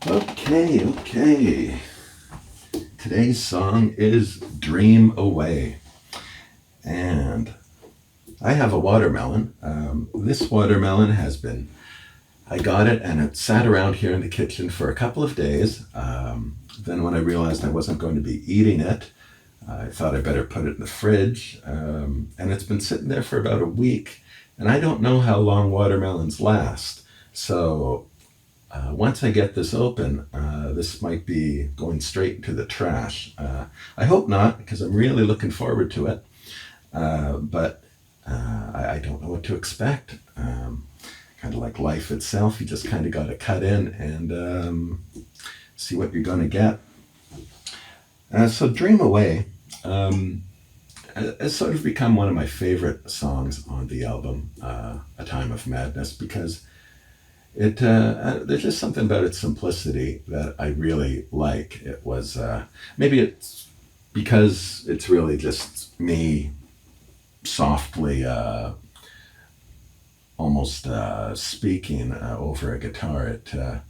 Okay. Today's song is Dream Away. And I have a watermelon. This watermelon I got it and it sat around here in the kitchen for a couple of days. Then when I realized I wasn't going to be eating it, I thought I better put it in the fridge. And it's been sitting there for about a week. And I don't know how long watermelons last. So once I get this open, this might be going straight into the trash. I hope not, because I'm really looking forward to it. But I don't know what to expect. Kind of like life itself, you just kind of got to cut in and see what you're going to get. So Dream Away has sort of become one of my favorite songs on the album, A Time of Madness, because there's just something about its simplicity that I really like. It was, maybe it's because it's really just me softly, almost speaking over a guitar. I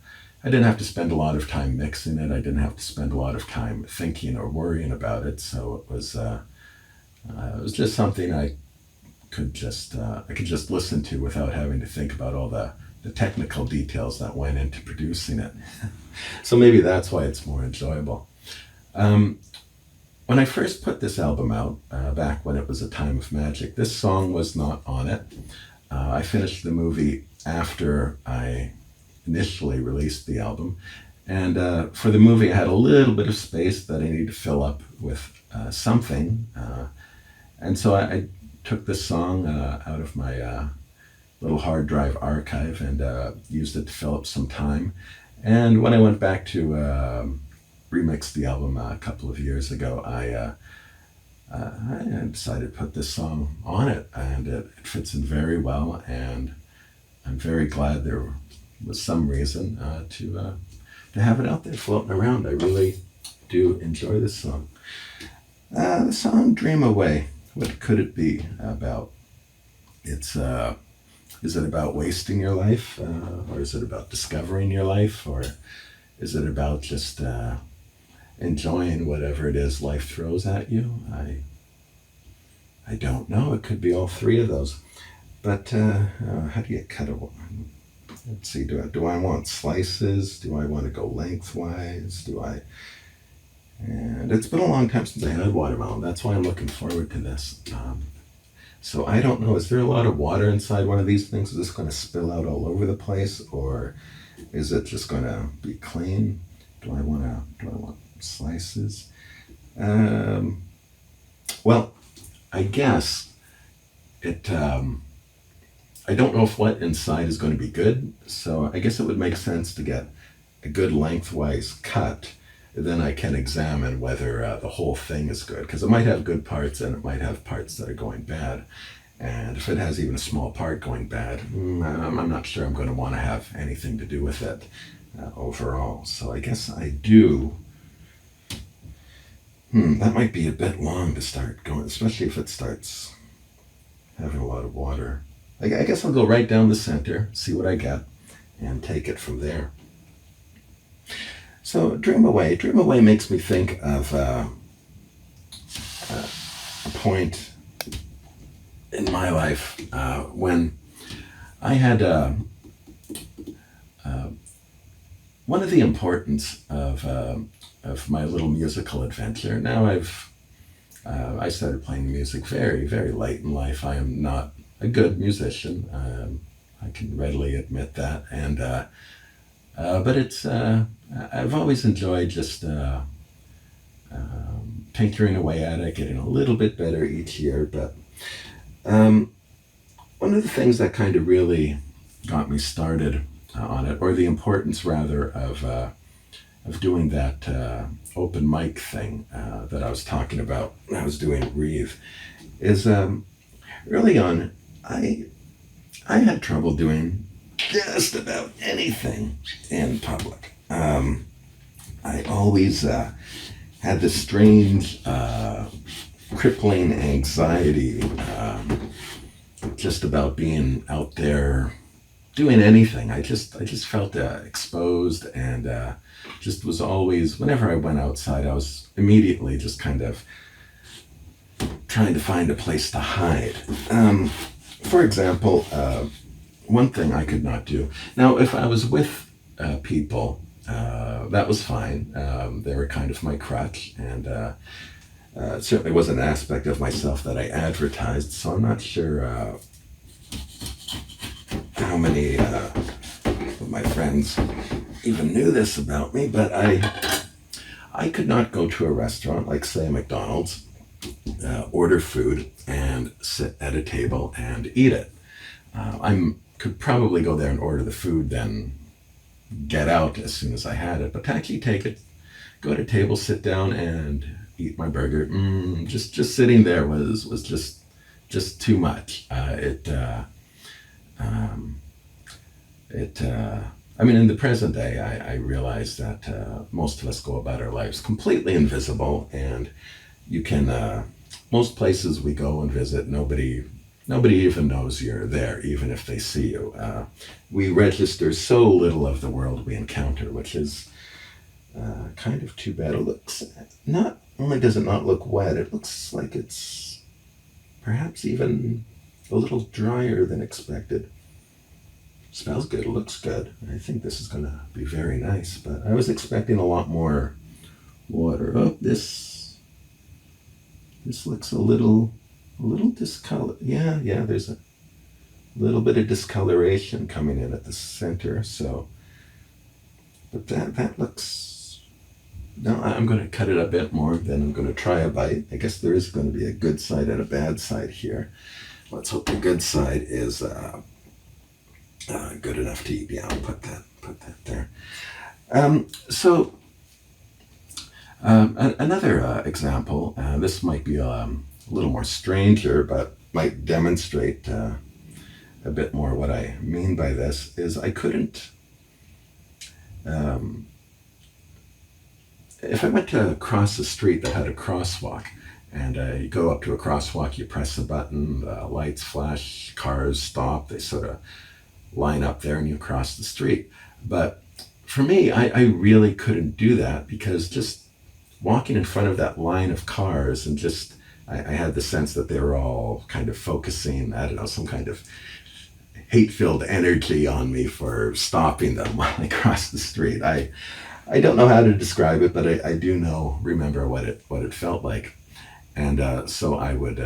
didn't have to spend a lot of time mixing it. I didn't have to spend a lot of time thinking or worrying about it. So it was just something I could just listen to without having to think about all the technical details that went into producing it. So maybe that's why it's more enjoyable. When I first put this album out, back when it was A Time of Magic, this song was not on it. I finished the movie after I initially released the album. And for the movie, I had a little bit of space that I needed to fill up with something. And so I took this song out of my little hard drive archive and used it to fill up some time. And when I went back to remix the album a couple of years ago, I decided to put this song on it, and it fits in very well. And I'm very glad there was some reason to have it out there floating around. I really do enjoy this song. The song "Dream Away." What could it be about? Is it about wasting your life, or is it about discovering your life, or is it about just enjoying whatever it is life throws at you? I don't know. It could be all three of those. But how do you cut it? Let's see. Do I want slices? Do I want to go lengthwise? And it's been a long time since I had watermelon. That's why I'm looking forward to this. So I don't know. Is there a lot of water inside one of these things? Is this going to spill out all over the place, or is it just going to be clean? Do I want slices? Well, I guess it. I don't know if what inside is going to be good, so I guess it would make sense to get a good lengthwise cut. Then I can examine whether the whole thing is good, because it might have good parts and it might have parts that are going bad. And if it has even a small part going bad, I'm not sure I'm going to want to have anything to do with it overall. So I guess I do. That might be a bit long to start going, especially if it starts having a lot of water. I guess I'll go right down the center, see what I get, and take it from there. So Dream Away. Dream Away makes me think of a point in my life when I had one of the importance of my little musical adventure. Now I started playing music very, very late in life. I am not a good musician. I can readily admit that, and but it's I've always enjoyed just tinkering away at it, getting a little bit better each year. But one of the things that kind of really got me started on it, or the importance rather of doing that open mic thing that I was talking about. I was doing at Reeve, is early on. I had trouble doing just about anything in public. I always had this strange, crippling anxiety just about being out there doing anything. I just felt exposed, and just was always, whenever I went outside, I was immediately just kind of trying to find a place to hide. For example, one thing I could not do. Now, if I was with people, that was fine. They were kind of my crutch, and it certainly was an aspect of myself that I advertised. So I'm not sure how many of my friends even knew this about me, but I could not go to a restaurant, like say McDonald's, order food and sit at a table and eat it. I could probably go there and order the food, then get out as soon as I had it. But to actually take it, go to a table, sit down, and eat my burger, just sitting there was just too much. I mean, in the present day, I realize that most of us go about our lives completely invisible, and you can, most places we go and visit, nobody even knows you're there, even if they see you. We register so little of the world we encounter, which is kind of too bad. It looks, not only does it not look wet, it looks like it's perhaps even a little drier than expected. Smells good, looks good. I think this is gonna be very nice, but I was expecting a lot more water. Oh, this looks a little discolored. Yeah, there's a little bit of discoloration coming in at the center. So, but that looks. No, I'm going to cut it a bit more. Then I'm going to try a bite. I guess there is going to be a good side and a bad side here. Let's hope the good side is good enough to eat. Yeah, I'll put that there. So another example. This might be a little more stranger, but might demonstrate a bit more what I mean by this. Is I couldn't. If I went to cross a street that had a crosswalk, and you go up to a crosswalk, you press a button, the lights flash, cars stop, they sort of line up there, and you cross the street. But for me, I really couldn't do that, because just walking in front of that line of cars, and just I had the sense that they were all kind of focusing, I don't know, some kind of hate-filled energy on me for stopping them while I crossed the street. I don't know how to describe it, but I do remember what it felt like. And so I would,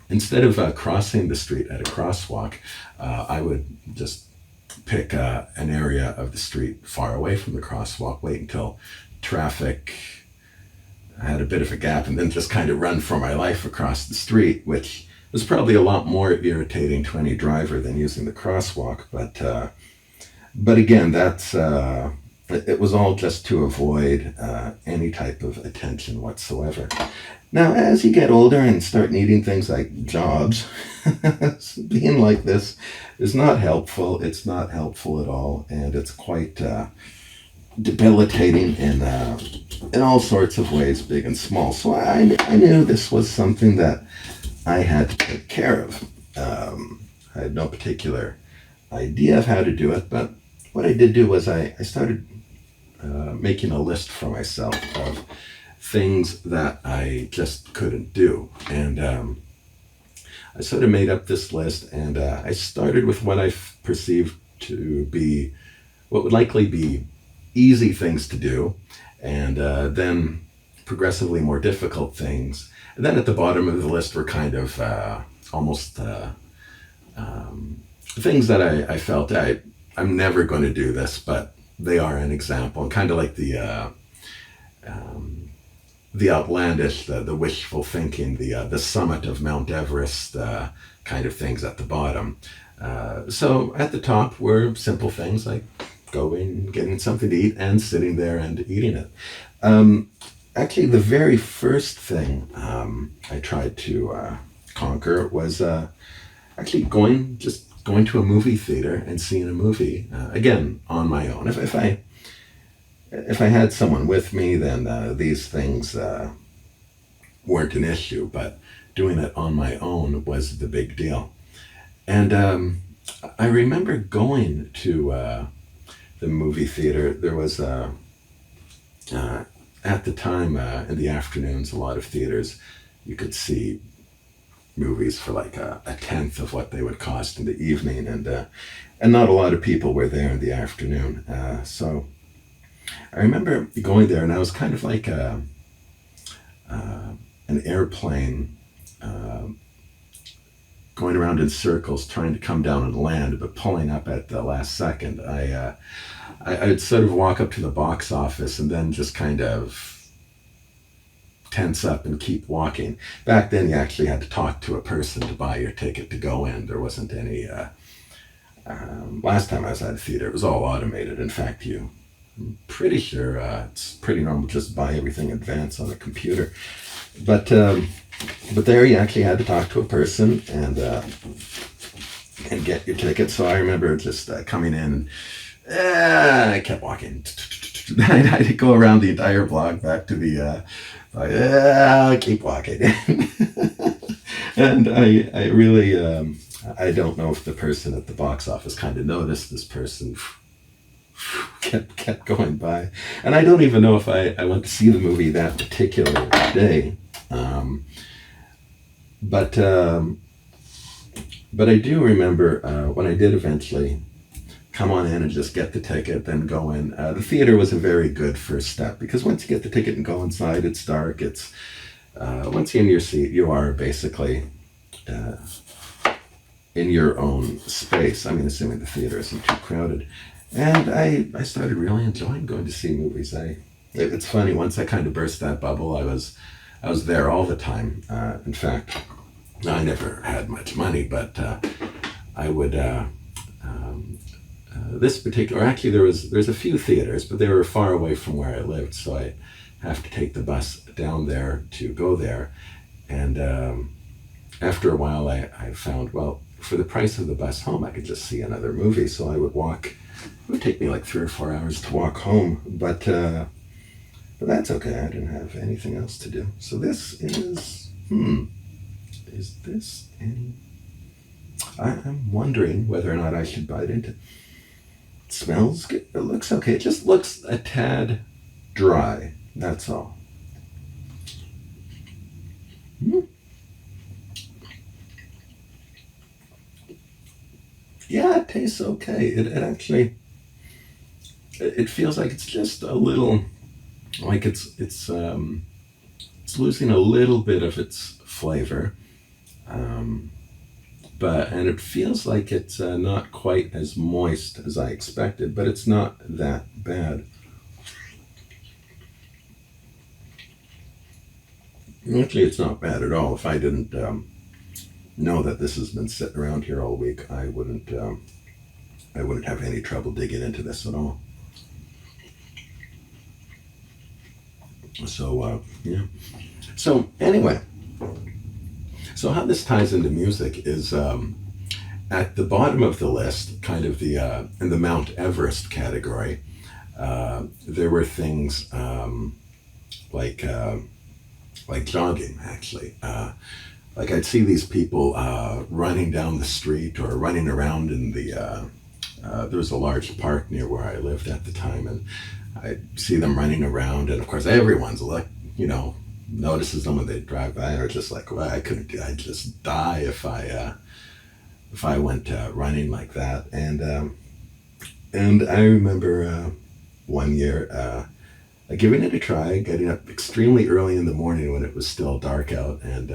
instead of crossing the street at a crosswalk, I would just pick an area of the street far away from the crosswalk, wait until traffic had a bit of a gap, and then just kind of run for my life across the street, which was probably a lot more irritating to any driver than using the crosswalk. But again, it was all just to avoid any type of attention whatsoever. Now, as you get older and start needing things like jobs, being like this is not helpful. It's not helpful at all, and it's quite debilitating in all sorts of ways, big and small. So I knew this was something that I had to take care of. I had no particular idea of how to do it, but what I did do was I started making a list for myself of things that I just couldn't do. And I sort of made up this list, and I started with what I perceived to be what would likely be easy things to do, and then progressively more difficult things. And then at the bottom of the list were kind of almost things that I felt I'm never going to do this, but they are an example, and kind of like the outlandish, the wishful thinking, the summit of Mount Everest kind of things at the bottom. So at the top were simple things like going, getting something to eat, and sitting there and eating it. Actually, the very first thing I tried to conquer was actually going to a movie theater and seeing a movie, again, on my own. If I had someone with me, then these things weren't an issue, but doing it on my own was the big deal. And I remember going to the movie theater. There was uh, at the time in the afternoons, a lot of theaters you could see movies for like a tenth of what they would cost in the evening, and not a lot of people were there in the afternoon. So I remember going there, and I was kind of like an airplane uh, going around in circles, trying to come down and land, but pulling up at the last second. I'd sort of walk up to the box office and then just kind of tense up and keep walking. Back then, you actually had to talk to a person to buy your ticket to go in. There wasn't any. Last time I was at a theater, it was all automated. In fact, I'm pretty sure it's pretty normal just buy everything in advance on a computer. But but there you actually had to talk to a person and get your ticket. So I remember just coming in. I kept walking. I had to go around the entire block back to the. Keep walking. And I really I don't know if the person at the box office kind of noticed this person kept going by, and I don't even know if I went to see the movie that particular day, um, but um, but I do remember when I did eventually come on in and just get the ticket, then go in. The theater was a very good first step because once you get the ticket and go inside, it's dark. It's once you're in your seat, you are basically uh, in your own space. I mean, assuming the theater isn't too crowded. And I started really enjoying going to see movies. It's funny, once I kind of burst that bubble, I was there all the time. In fact, I never had much money, but I would this particular, actually there's a few theaters, but they were far away from where I lived, so I have to take the bus down there to go there. And after a while, I found, well, for the price of the bus home, I could just see another movie. So I would walk. It would take me like 3 or 4 hours to walk home, but that's okay. I didn't have anything else to do. So this is this any? I'm wondering whether or not I should bite into. It smells good. It looks okay. It just looks a tad dry. That's all. Hmm. Yeah, it tastes okay. It actually it feels like it's just a little like it's losing a little bit of its flavor, um, but and it feels like it's not quite as moist as I expected, but it's not that bad. Actually, it's not bad at all. If I didn't know that this has been sitting around here all week, I wouldn't have any trouble digging into this at all. So yeah. So anyway, so how this ties into music is at the bottom of the list, kind of the in the Mount Everest category. There were things like like jogging, actually. Like I'd see these people running down the street or running around in the. There was a large park near where I lived at the time, and I see them running around, and of course everyone's like, notices them when they drive by, and are just like, well, I couldn't do. I'd just die if I went running like that. And I remember one year giving it a try, getting up extremely early in the morning when it was still dark out, and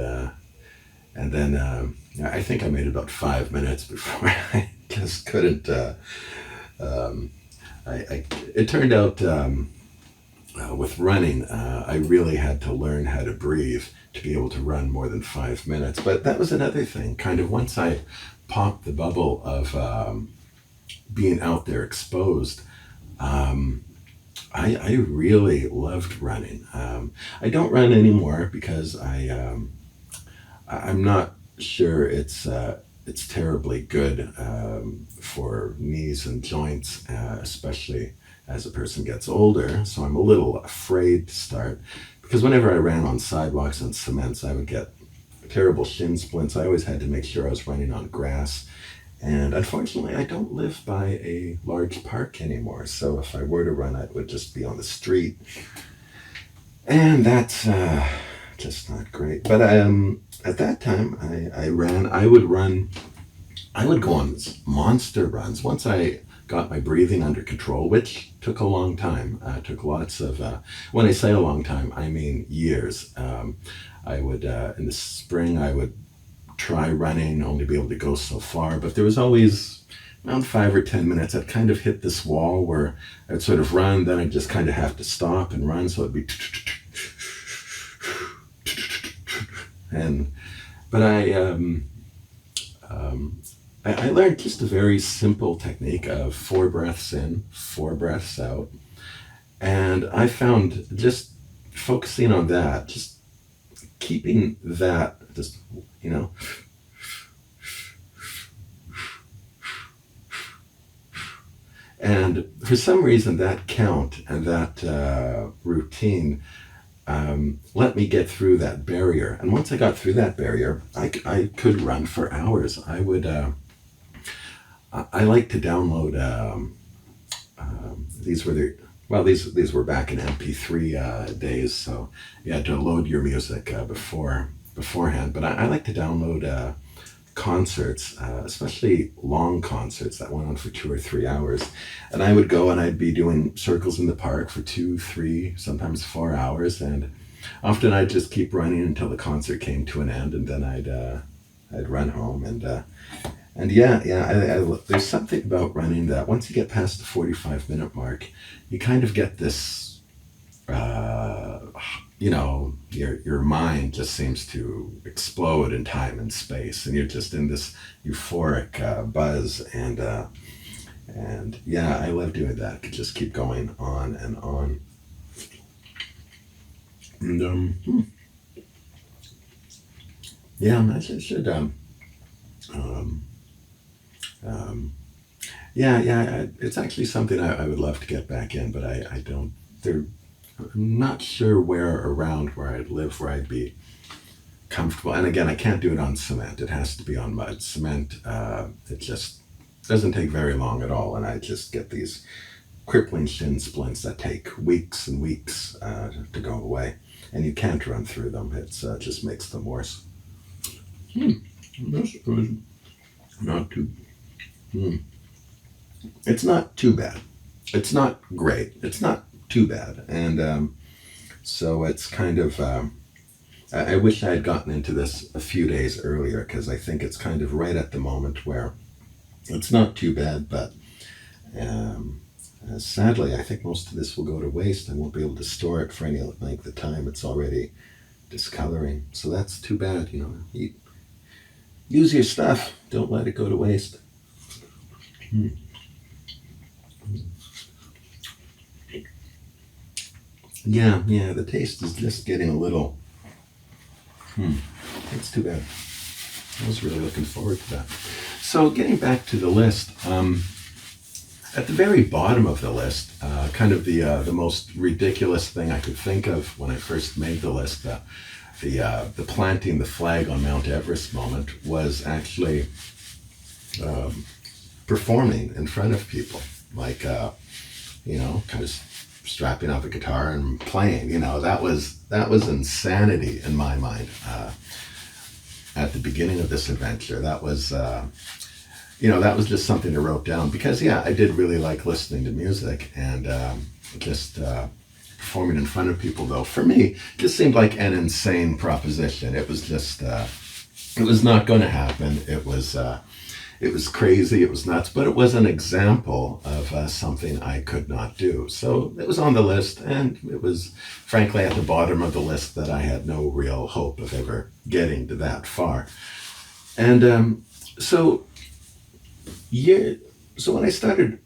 then I think I made about 5 minutes before I just couldn't. Um, it turned out with running, I really had to learn how to breathe to be able to run more than 5 minutes. But that was another thing. Kind of once I popped the bubble of being out there exposed, um, I really loved running. I don't run anymore because I'm not sure it's terribly good for knees and joints, especially as a person gets older. So I'm a little afraid to start because whenever I ran on sidewalks and cements, I would get terrible shin splints. I always had to make sure I was running on grass, And unfortunately, I don't live by a large park anymore. So if I were to run, it would just be on the street. And that's just not great. But at that time, I ran. I would go on monster runs once I got my breathing under control, which took a long time. Took lots of, when I say a long time, I mean years. I would, in the spring, I would try running, only be able to go so far, but there was always around 5 or 10 minutes, I'd kind of hit this wall where I'd sort of run, then I'd just kind of have to stop and run, so it'd be and but I learned just a very simple technique of 4 breaths in, 4 breaths out. And I found just focusing on that, just keeping that, just, you know, and for some reason that count and that routine let me get through that barrier. And once I got through that barrier, I could run for hours. I like to download. These were these were back in MP3 days, so you had to load your music beforehand. But I like to download concerts, especially long concerts that went on for 2 or 3 hours, and I would go and I'd be doing circles in the park for 2, 3, sometimes 4 hours, and often I'd just keep running until the concert came to an end, and then I'd run home and yeah, there's something about running that once you get past the 45-minute mark, you kind of get this, your mind just seems to explode in time and space, and you're just in this euphoric buzz, and yeah, I love doing that. I could just keep going on and on. And yeah, I should it's actually something I would love to get back in, but I don't. I'm not sure where around where I'd live where I'd be comfortable. And again, I can't do it on cement. It has to be on mud. Cement, it just doesn't take very long at all, and I just get these crippling shin splints that take weeks and weeks to go away, and you can't run through them. It just makes them worse. This was not too. It's not too bad. It's not great. It's not too bad. And so it's kind of, I wish I had gotten into this a few days earlier, because I think it's kind of right at the moment where it's not too bad, but sadly, I think most of this will go to waste. I won't be able to store it for any length of time. It's already discoloring. So that's too bad, Use your stuff. Don't let it go to waste. Yeah, the taste is just getting a little. It's too bad. I was really looking forward to that. So getting back to the list, at the very bottom of the list, kind of the most ridiculous thing I could think of when I first made the list, the planting the flag on Mount Everest moment, was actually performing in front of people, like kind of strapping up a guitar and playing. That was insanity in my mind. At the beginning of this adventure, that was just something I wrote down because I did really like listening to music, and just performing in front of people, though, for me just seemed like an insane proposition. It was just it was not going to happen. It was crazy, it was nuts, but it was an example of something I could not do. So it was on the list, and it was frankly at the bottom of the list that I had no real hope of ever getting to that far. And so when I started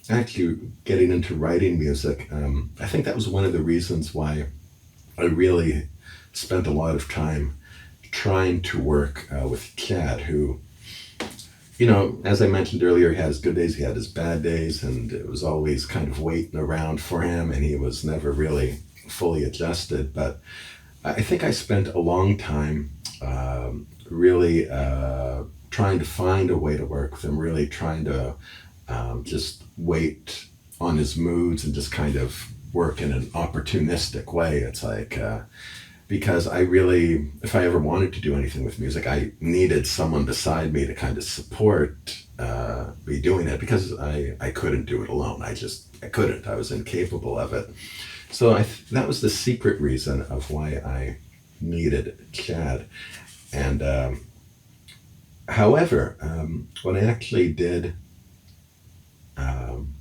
actually getting into writing music, I think that was one of the reasons why I really spent a lot of time trying to work with Chad, who, as I mentioned earlier, he had his good days, he had his bad days, and it was always kind of waiting around for him, and he was never really fully adjusted. But I think I spent a long time really trying to find a way to work with him, really trying to just wait on his moods and just kind of work in an opportunistic way. It's like, because I really, if I ever wanted to do anything with music, I needed someone beside me to kind of support me doing it, because I couldn't do it alone. I couldn't. I was incapable of it. So that was the secret reason of why I needed Chad. And however, what I actually did um,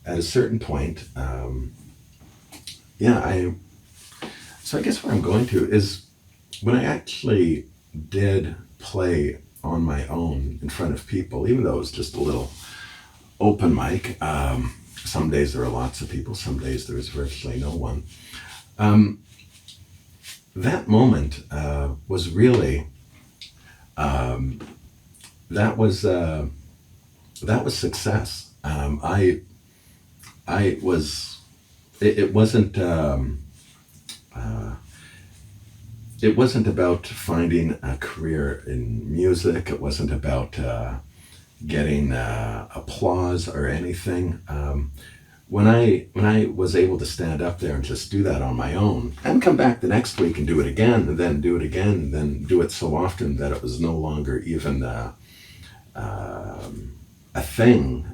at a certain point, yeah, so I guess where I'm going to is when I actually did play on my own in front of people, even though it was just a little open mic. Some days there were lots of people, some days there was virtually no one. Um, that moment was really, um, that was that was success. I was, it wasn't. Uh, it wasn't about finding a career in music. It wasn't about getting applause or anything. When I was able to stand up there and just do that on my own, and come back the next week and do it again, and then do it again, and then do it so often that it was no longer even a thing.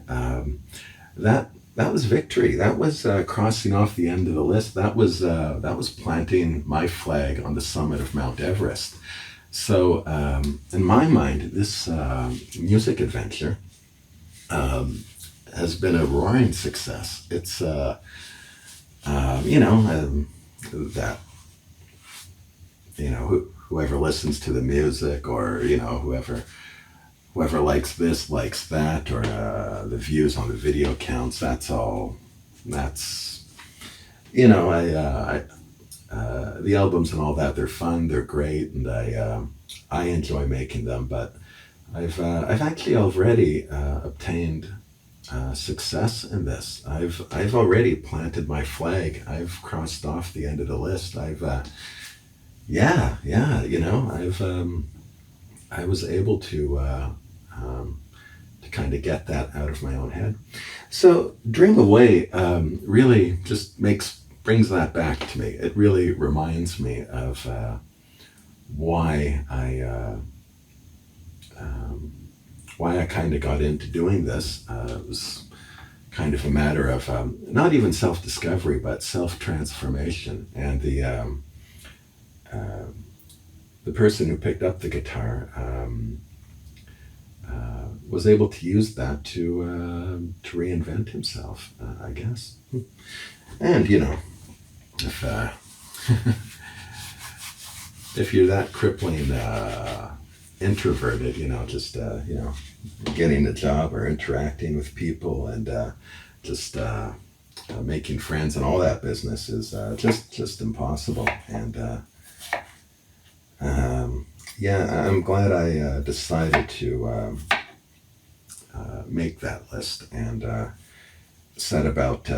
That was victory. That was crossing off the end of the list. That was planting my flag on the summit of Mount Everest. So, in my mind, this music adventure has been a roaring success. It's, that, whoever listens to the music, or, whoever likes this, likes that, or the views on the video counts, that's, the albums and all that, they're fun, they're great, and I enjoy making them, but I've actually already obtained success in this. I've already planted my flag. I've crossed off the end of the list. Yeah, I was able to kind of get that out of my own head. So Dream Away really just brings that back to me. It really reminds me of why I kind of got into doing this. It was kind of a matter of not even self-discovery, but self-transformation. And the person who picked up the guitar was able to use that to reinvent himself, I guess. And if if you're that crippling introverted, just getting a job or interacting with people, and just making friends and all that business is just impossible. And yeah, I'm glad I decided to make that list, and set about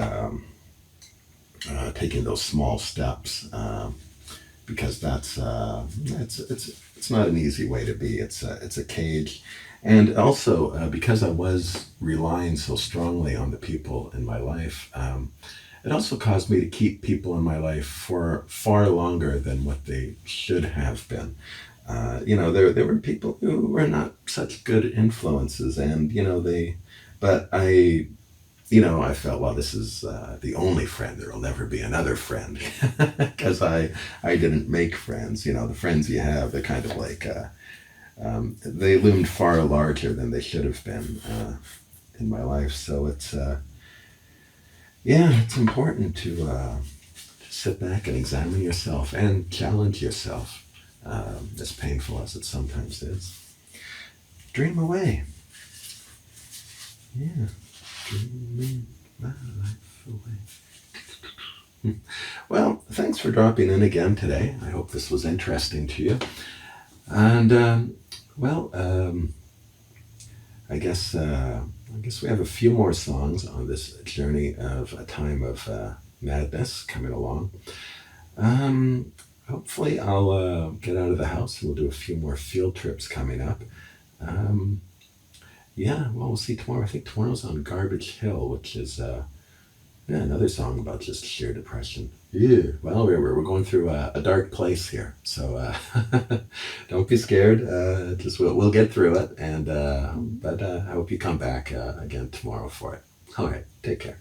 taking those small steps, because that's it's not an easy way to be. It's a cage, and also because I was relying so strongly on the people in my life. It also caused me to keep people in my life for far longer than what they should have been. There were people who were not such good influences, and but I felt, well, this is the only friend. There will never be another friend, because I didn't make friends. The friends you have, they're kind of like they loomed far larger than they should have been in my life. So it's important to sit back and examine yourself and challenge yourself, as painful as it sometimes is. Dream away. Yeah. Dreaming my life away. Well, thanks for dropping in again today. I hope this was interesting to you. And I guess we have a few more songs on this journey of a time of madness coming along. Um, hopefully I'll get out of the house and we'll do a few more field trips coming up. Um, yeah, well, we'll see tomorrow. I think tomorrow's on Garbage Hill, which is yeah, another song about just sheer depression. Yeah. Well, we're going through a dark place here, so don't be scared. Just we'll get through it, and but I hope you come back again tomorrow for it. All right, take care.